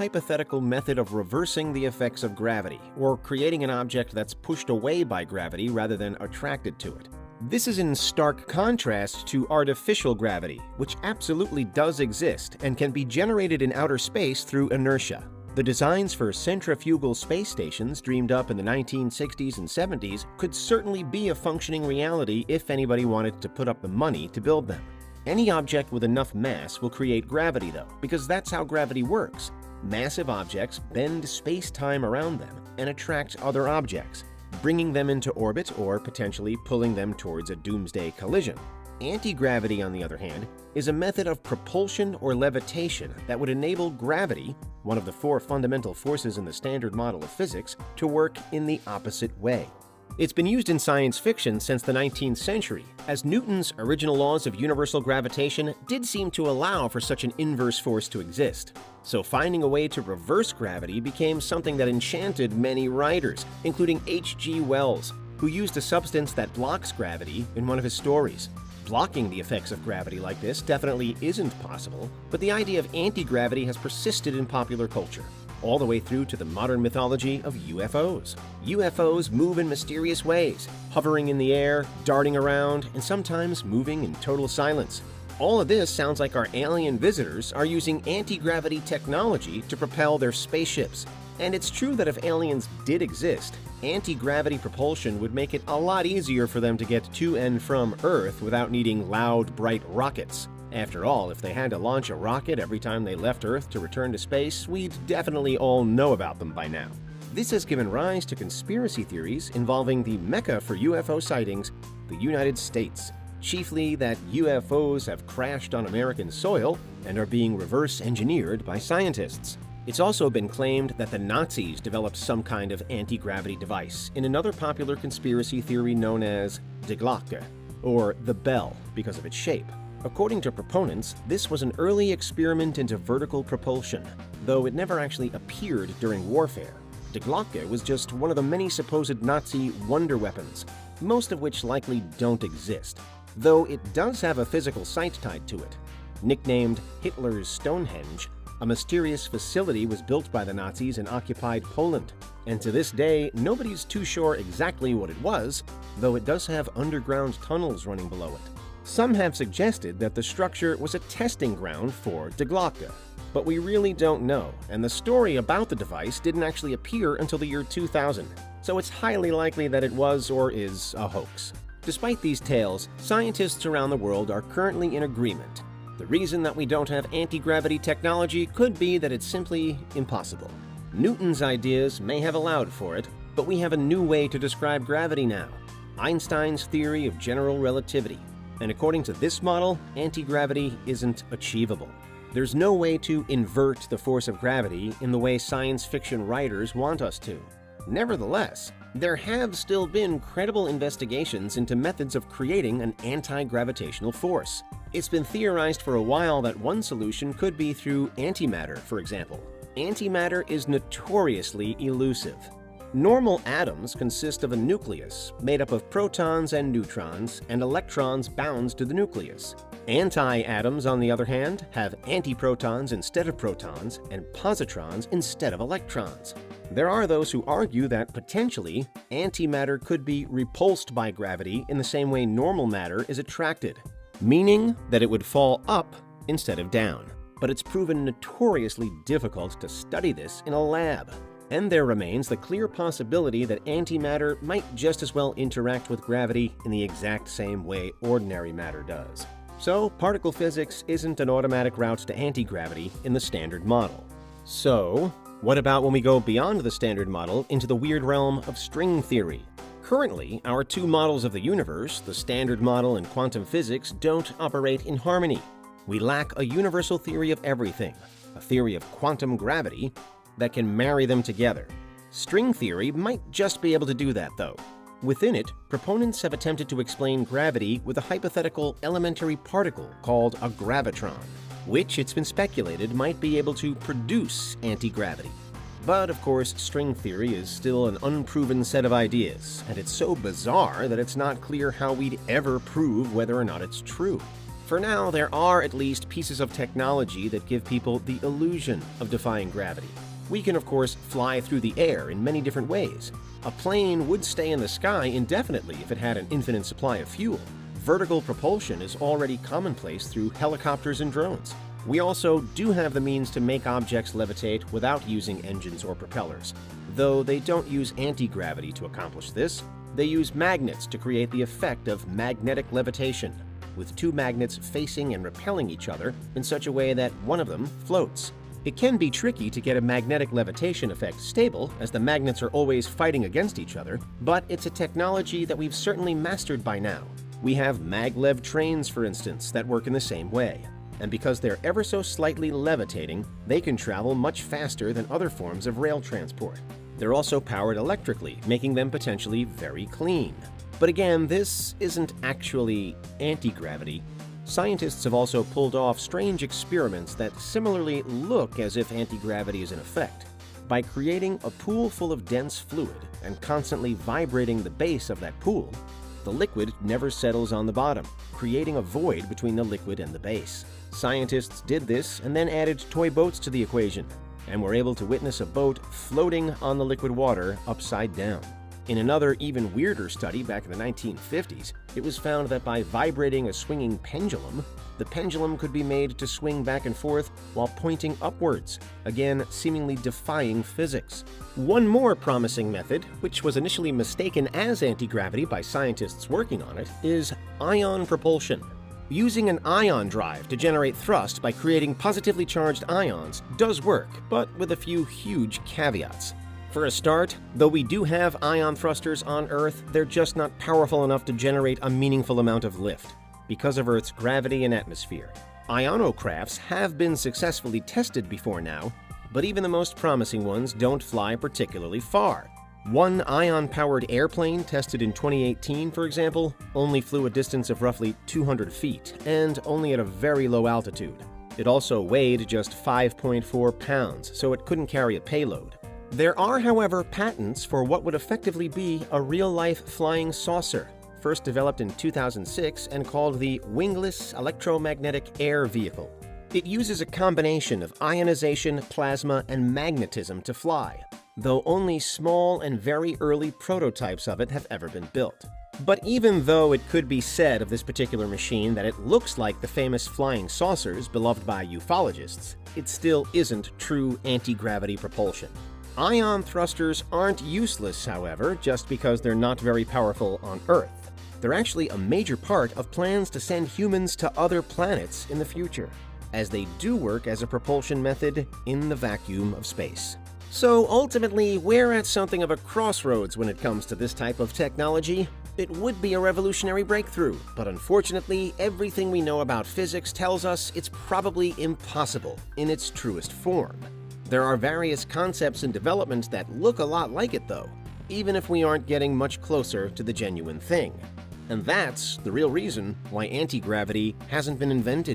hypothetical method of reversing the effects of gravity, or creating an object that's pushed away by gravity rather than attracted to it. This is in stark contrast to artificial gravity, which absolutely does exist and can be generated in outer space through inertia. The designs for centrifugal space stations dreamed up in the 1960s and 70s could certainly be a functioning reality if anybody wanted to put up the money to build them. Any object with enough mass will create gravity though, because that's how gravity works. Massive objects bend space-time around them and attract other objects, bringing them into orbit or potentially pulling them towards a doomsday collision. Anti-gravity, on the other hand, is a method of propulsion or levitation that would enable gravity, one of the four fundamental forces in the standard model of physics, to work in the opposite way. It's been used in science fiction since the 19th century, as Newton's original laws of universal gravitation did seem to allow for such an inverse force to exist. So finding a way to reverse gravity became something that enchanted many writers, including H.G. Wells, who used a substance that blocks gravity in one of his stories. Blocking the effects of gravity like this definitely isn't possible, but the idea of anti-gravity has persisted in popular culture, all the way through to the modern mythology of UFOs. UFOs move in mysterious ways, hovering in the air, darting around, and sometimes moving in total silence. All of this sounds like our alien visitors are using anti-gravity technology to propel their spaceships. And it's true that if aliens did exist, anti-gravity propulsion would make it a lot easier for them to get to and from Earth without needing loud, bright rockets. After all, if they had to launch a rocket every time they left Earth to return to space, we'd definitely all know about them by now. This has given rise to conspiracy theories involving the mecca for UFO sightings, the United States. Chiefly that UFOs have crashed on American soil and are being reverse-engineered by scientists. It's also been claimed that the Nazis developed some kind of anti-gravity device in another popular conspiracy theory known as Die Glocke, or the bell, because of its shape. According to proponents, this was an early experiment into vertical propulsion, though it never actually appeared during warfare. Die Glocke was just one of the many supposed Nazi wonder weapons, most of which likely don't exist, though it does have a physical site tied to it. Nicknamed Hitler's Stonehenge, a mysterious facility was built by the Nazis in occupied Poland, and to this day, nobody's too sure exactly what it was, though it does have underground tunnels running below it. Some have suggested that the structure was a testing ground for Die Glocke, but we really don't know, and the story about the device didn't actually appear until the year 2000, so it's highly likely that it was or is a hoax. Despite these tales, scientists around the world are currently in agreement. The reason that we don't have anti-gravity technology could be that it's simply impossible. Newton's ideas may have allowed for it, but we have a new way to describe gravity now, Einstein's theory of general relativity. And according to this model, anti-gravity isn't achievable. There's no way to invert the force of gravity in the way science fiction writers want us to. Nevertheless, there have still been credible investigations into methods of creating an anti-gravitational force. It's been theorized for a while that one solution could be through antimatter, for example. Antimatter is notoriously elusive. Normal atoms consist of a nucleus made up of protons and neutrons and electrons bound to the nucleus. Anti-atoms, on the other hand, have antiprotons instead of protons and positrons instead of electrons. There are those who argue that, potentially, antimatter could be repulsed by gravity in the same way normal matter is attracted, meaning that it would fall up instead of down. But it's proven notoriously difficult to study this in a lab. And there remains the clear possibility that antimatter might just as well interact with gravity in the exact same way ordinary matter does. So, particle physics isn't an automatic route to anti-gravity in the standard model. So, what about when we go beyond the standard model into the weird realm of string theory? Currently, our two models of the universe, the standard model and quantum physics, don't operate in harmony. We lack a universal theory of everything, a theory of quantum gravity, that can marry them together. String theory might just be able to do that, though. Within it, proponents have attempted to explain gravity with a hypothetical elementary particle called a gravitron, which it's been speculated might be able to produce anti-gravity. But of course, string theory is still an unproven set of ideas, and it's so bizarre that it's not clear how we'd ever prove whether or not it's true. For now, there are at least pieces of technology that give people the illusion of defying gravity. We can, of course, fly through the air in many different ways. A plane would stay in the sky indefinitely if it had an infinite supply of fuel. Vertical propulsion is already commonplace through helicopters and drones. We also do have the means to make objects levitate without using engines or propellers. Though they don't use anti-gravity to accomplish this, they use magnets to create the effect of magnetic levitation, with two magnets facing and repelling each other in such a way that one of them floats. It can be tricky to get a magnetic levitation effect stable, as the magnets are always fighting against each other, but it's a technology that we've certainly mastered by now. We have maglev trains, for instance, that work in the same way. And because they're ever so slightly levitating, they can travel much faster than other forms of rail transport. They're also powered electrically, making them potentially very clean. But again, this isn't actually anti-gravity. Scientists have also pulled off strange experiments that similarly look as if anti-gravity is in effect. By creating a pool full of dense fluid and constantly vibrating the base of that pool, the liquid never settles on the bottom, creating a void between the liquid and the base. Scientists did this and then added toy boats to the equation, and were able to witness a boat floating on the liquid water upside down. In another, even weirder study back in the 1950s, it was found that by vibrating a swinging pendulum, the pendulum could be made to swing back and forth while pointing upwards, again seemingly defying physics. One more promising method, which was initially mistaken as anti-gravity by scientists working on it, is ion propulsion. Using an ion drive to generate thrust by creating positively charged ions does work, but with a few huge caveats. For a start, though we do have ion thrusters on Earth, they're just not powerful enough to generate a meaningful amount of lift because of Earth's gravity and atmosphere. Ionocrafts have been successfully tested before now, but even the most promising ones don't fly particularly far. One ion-powered airplane tested in 2018, for example, only flew a distance of roughly 200 feet, and only at a very low altitude. It also weighed just 5.4 pounds, so it couldn't carry a payload. There are, however, patents for what would effectively be a real-life flying saucer, first developed in 2006 and called the Wingless Electromagnetic Air Vehicle. It uses a combination of ionization, plasma, and magnetism to fly, though only small and very early prototypes of it have ever been built. But even though it could be said of this particular machine that it looks like the famous flying saucers beloved by ufologists, it still isn't true anti-gravity propulsion. Ion thrusters aren't useless, however, just because they're not very powerful on Earth. They're actually a major part of plans to send humans to other planets in the future, as they do work as a propulsion method in the vacuum of space. So ultimately, we're at something of a crossroads when it comes to this type of technology. It would be a revolutionary breakthrough, but unfortunately, everything we know about physics tells us it's probably impossible in its truest form. There are various concepts in development that look a lot like it, though, even if we aren't getting much closer to the genuine thing. And that's the real reason why anti-gravity hasn't been invented